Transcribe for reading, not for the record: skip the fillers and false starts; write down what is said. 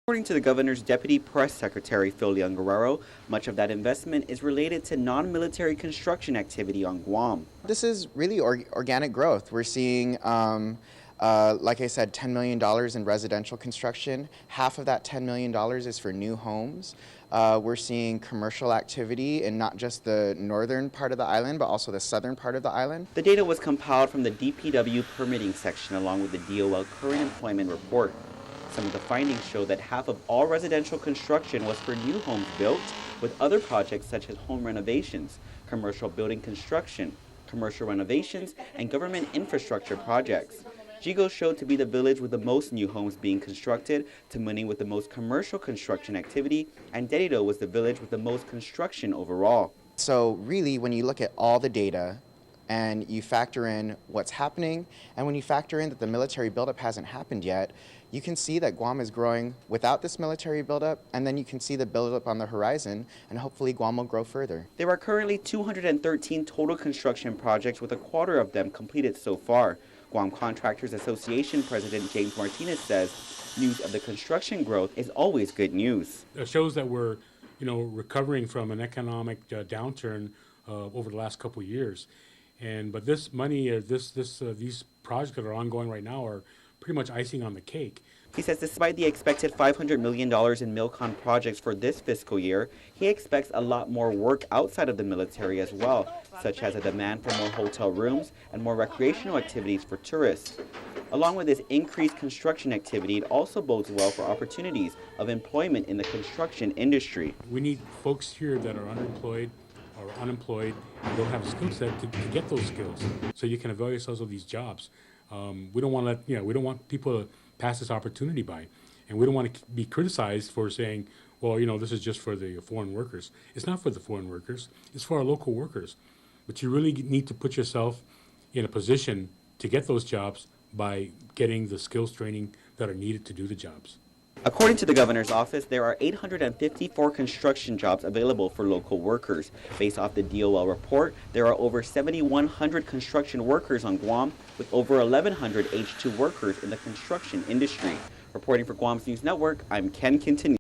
According to the governor's deputy press secretary, Phil Guerrero, much of that investment is related to non-military construction activity on Guam. This is really organic growth. We're seeing, like I said, $10 million in residential construction. Half of that $10 million is for new homes. We're seeing commercial activity in not just the northern part of the island, but also the southern part of the island. The data was compiled from the DPW permitting section along with the DOL current employment report. Some of the findings show that half of all residential construction was for new homes built, with other projects such as home renovations, commercial building construction, commercial renovations, and government infrastructure projects. Jigo showed to be the village with the most new homes being constructed, Tamuning with the most commercial construction activity, and Dedido was the village with the most construction overall. So really, when you look at all the data, and you factor in what's happening, and when you factor in that the military buildup hasn't happened yet, you can see that Guam is growing without this military buildup, and then you can see the buildup on the horizon, and hopefully Guam will grow further. There are currently 213 total construction projects, with a quarter of them completed so far. Guam Contractors Association President James Martinez says news of the construction growth is always good news. It shows that we're, recovering from an economic downturn over the last couple of years. But this money, these projects that are ongoing right now are pretty much icing on the cake. He says despite the expected $500 million in MilCon projects for this fiscal year, he expects a lot more work outside of the military as well, such as a demand for more hotel rooms and more recreational activities for tourists. Along with this increased construction activity, it also bodes well for opportunities of employment in the construction industry. We need folks here that are underemployed or unemployed and don't have a skill set to get those skills, so you can avail yourselves of these jobs. We don't want to we don't want people to pass this opportunity by, and we don't want to be criticized for saying, well, this is just for the foreign workers. It's not for the foreign workers. It's for our local workers. But you really need to put yourself in a position to get those jobs by getting the skills training that are needed to do the jobs. According to the governor's office, there are 854 construction jobs available for local workers. Based off the DOL report, there are over 7,100 construction workers on Guam, with over 1,100 H-2 workers in the construction industry. Reporting for Guam's News Network, I'm Ken Continue.